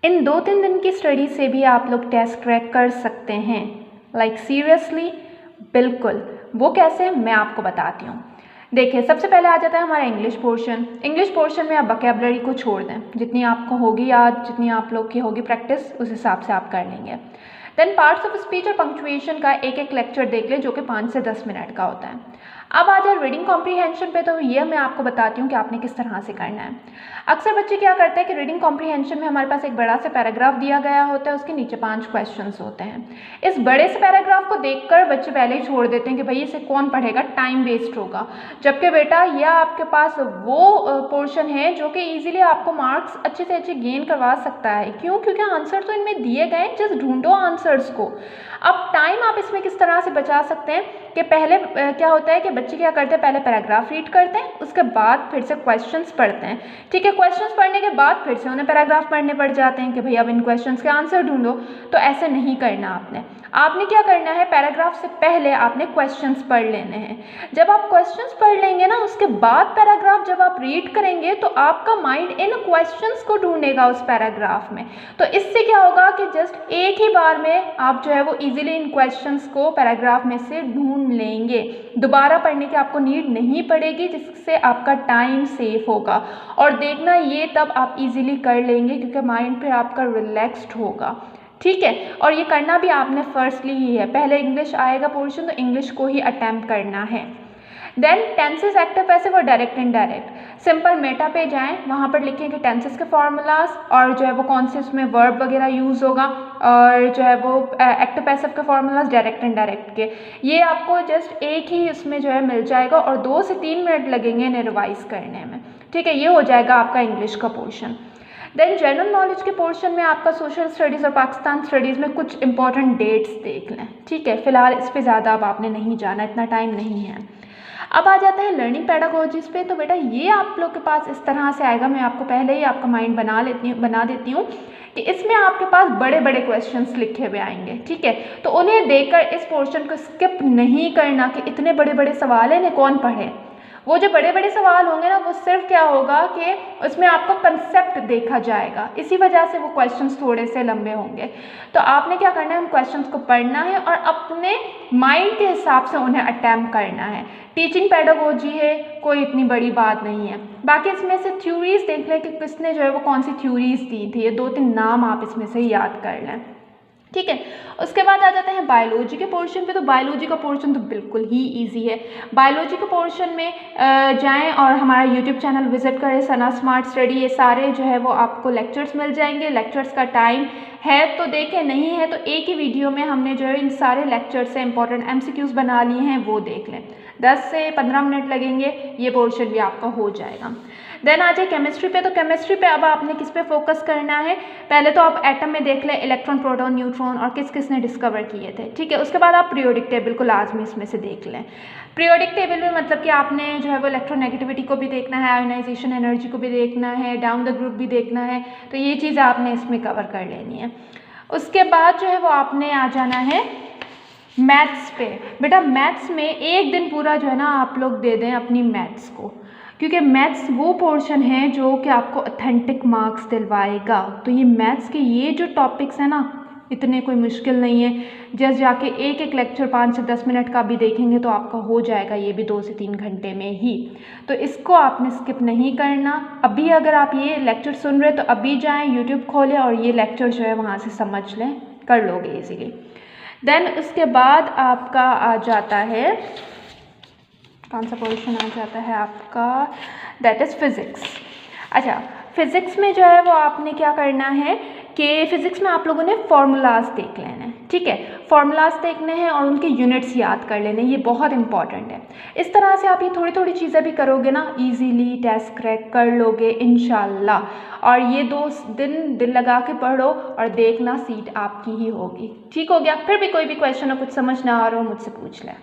इन 2-3 दिन की स्टडी से भी आप लोग टेस्ट क्रैक कर सकते हैं। लाइक सीरियसली, बिल्कुल। वो कैसे, मैं आपको बताती हूँ। देखिए, सबसे पहले आ जाता है हमारा इंग्लिश पोर्शन। इंग्लिश पोर्शन में आप वोकैबुलरी को छोड़ दें, जितनी आपको होगी याद, जितनी आप लोग की होगी प्रैक्टिस, उस हिसाब से आप कर लेंगे। देन पार्ट्स ऑफ स्पीच और पंक्चुएशन का एक एक लेक्चर देख लें, जो कि 5 से 10 मिनट का होता है। अब आ जाए रीडिंग कॉम्प्रीहेंशन पे, तो ये मैं आपको बताती हूँ कि आपने किस तरह से करना है। अक्सर बच्चे क्या करते हैं कि रीडिंग कॉम्प्रीहेंशन में हमारे पास एक बड़ा सा पैराग्राफ दिया गया होता है, उसके नीचे 5 क्वेश्चंस होते हैं। इस बड़े से पैराग्राफ को देखकर बच्चे पहले ही छोड़ देते हैं कि भाई इसे कौन पढ़ेगा, टाइम वेस्ट होगा। जबकि बेटा यह आपके पास वो पोर्शन है जो कि ईजिली आपको मार्क्स अच्छे से अच्छे गेन करवा सकता है। क्यों? क्योंकि आंसर तो इनमें दिए गए, जस्ट ढूंढो आंसर्स को। अब टाइम आप इसमें किस तरह से बचा सकते हैं कि पहले क्या होता है कि बच्चे क्या करते हैं, पहले पैराग्राफ रीड करते हैं, उसके बाद फिर से क्वेश्चंस पढ़ते हैं। ठीक है, क्वेश्चंस पढ़ने के बाद फिर से उन्हें पैराग्राफ पढ़ने पड़ जाते हैं कि भाई अब इन क्वेश्चंस के आंसर ढूंढो। तो ऐसे नहीं करना आपने क्या करना है, पैराग्राफ से पहले आपने क्वेश्चंस पढ़ लेने हैं। जब आप क्वेश्चंस पढ़ लेंगे ना, उसके बाद पैराग्राफ जब आप रीड करेंगे तो आपका माइंड इन क्वेश्चंस को ढूंढेगा उस पैराग्राफ में। तो इससे क्या होगा कि जस्ट एक ही बार में आप जो है वो इजीली इन क्वेश्चंस को पैराग्राफ में से ढूंढ लेंगे। दोबारा पढ़ने की आपको नीड नहीं पड़ेगी, जिससे आपका टाइम सेव होगा। और देखना ये तब आप इजीली कर लेंगे क्योंकि माइंड फिर आपका रिलैक्स्ड होगा। ठीक है, और ये करना भी आपने फर्स्टली ही है। पहले इंग्लिश आएगा पोर्शन, तो इंग्लिश को ही अटैम्प्ट करना है। देन टेंसेस, एक्टिव पैसिव और डायरेक्ट इनडायरेक्ट। सिंपल मेटा पे जाएं, वहाँ पर लिखें कि टेंसेस के फॉर्मूलाज और जो है वो कौन से उसमें वर्ब वगैरह यूज़ होगा, और जो है वो एक्टिव पैसिव के फॉर्मूलाज, डायरेक्ट इनडायरेक्ट के। ये आपको जस्ट एक ही इसमें जो है मिल जाएगा और 2 से 3 मिनट लगेंगे इन्हें रिवाइज करने में। ठीक है, ये हो जाएगा आपका इंग्लिश का पोर्शन। देन जनरल नॉलेज के पोर्शन में आपका सोशल स्टडीज़ और पाकिस्तान स्टडीज़ में कुछ इंपॉर्टेंट डेट्स देख लें। ठीक है, फिलहाल इस पर ज़्यादा अब आपने नहीं जाना, इतना टाइम नहीं है। अब आ जाता है लर्निंग पैडागोजीज पे। तो बेटा ये आप लोग के पास इस तरह से आएगा, मैं आपको पहले ही आपका माइंड बना देती हूँ कि इसमें आपके पास बड़े बड़े क्वेश्चंस लिखे हुए आएंगे। ठीक है, तो उन्हें देखकर इस पोर्शन को स्किप नहीं करना कि इतने बड़े बड़े सवाल हैं, इन्हें कौन पढ़े। वो जो बड़े बड़े सवाल होंगे ना, वो सिर्फ क्या होगा कि उसमें आपको कंसेप्ट देखा जाएगा, इसी वजह से वो क्वेश्चंस थोड़े से लंबे होंगे। तो आपने क्या करना है, उन क्वेश्चंस को पढ़ना है और अपने माइंड के हिसाब से उन्हें अटैम्प्ट करना है। टीचिंग पेडागोजी है, कोई इतनी बड़ी बात नहीं है। बाकी इसमें से थ्योरीज देख लें कि किसने जो है वो कौन सी थ्योरीज दी थी, ये 2-3 नाम आप इसमें से याद कर लें। ठीक है, उसके बाद आ जाते हैं बायोलॉजी के पोर्शन पे। तो बायोलॉजी का पोर्शन तो बिल्कुल ही इजी है। बायोलॉजी के पोर्शन में जाएं और हमारा यूट्यूब चैनल विजिट करें, सना स्मार्ट स्टडी। ये सारे जो है वो आपको लेक्चर्स मिल जाएंगे। लेक्चर्स का टाइम है तो देखें, नहीं है तो एक ही वीडियो में हमने जो है इन सारे लेक्चर्स से इंपॉर्टेंट MCQs बना लिए हैं, वो देख लें। 10 से 15 मिनट लगेंगे, ये पोर्शन भी आपका हो जाएगा। देन आ जाए केमिस्ट्री पे। तो केमिस्ट्री पे अब आपने किस पे फोकस करना है, पहले तो आप एटम में देख लें, इलेक्ट्रॉन, प्रोटॉन, न्यूट्रॉन और किस किस ने डिस्कवर किए थे। ठीक है, उसके बाद आप पीरियोडिक टेबल को लाजमी इसमें से देख लें। पीरियोडिक टेबल में मतलब कि आपने जो है वो इलेक्ट्रोनेगेटिविटी को भी देखना है, आयोनाइजेशन एनर्जी को भी देखना है, डाउन द ग्रुप भी देखना है। तो ये चीज़ आपने इसमें कवर कर लेनी है। उसके बाद जो है वो आपने आ जाना है मैथ्स पे। बेटा मैथ्स में एक दिन पूरा जो है ना आप लोग दे दें अपनी मैथ्स को, क्योंकि मैथ्स वो पोर्शन है जो कि आपको ऑथेंटिक मार्क्स दिलवाएगा। तो ये मैथ्स के ये जो टॉपिक्स हैं ना, इतने कोई मुश्किल नहीं है। जस्ट जाके एक एक लेक्चर 5 से 10 मिनट का भी देखेंगे तो आपका हो जाएगा ये भी 2 से 3 घंटे में ही। तो इसको आपने स्किप नहीं करना। अभी अगर आप ये लेक्चर सुन रहे तो अभी जाएँ, यूट्यूब खोलें और ये लेक्चर जो है वहाँ से समझ लें, कर लोगे ईजीली। देन उसके बाद आपका आ जाता है, कौन सा पोर्शन आ जाता है आपका, दैट इज़ फिज़िक्स। अच्छा, फिज़िक्स में जो है वो आपने क्या करना है कि फ़िज़िक्स में आप लोगों ने फार्मूलाज देख लेने हैं। ठीक है, फार्मूलाज देखने हैं और उनके यूनिट्स याद कर लेने, ये बहुत इंपॉर्टेंट है। इस तरह से आप ये थोड़ी थोड़ी चीज़ें भी करोगे ना, इजीली टेस्ट क्रैक कर लोगे इंशाल्लाह। और ये 2 दिन दिल लगा के पढ़ो और देखना सीट आपकी ही होगी। ठीक हो गया। फिर भी कोई भी क्वेश्चन हो, कुछ समझ ना आ रहा हो, मुझसे पूछ लें।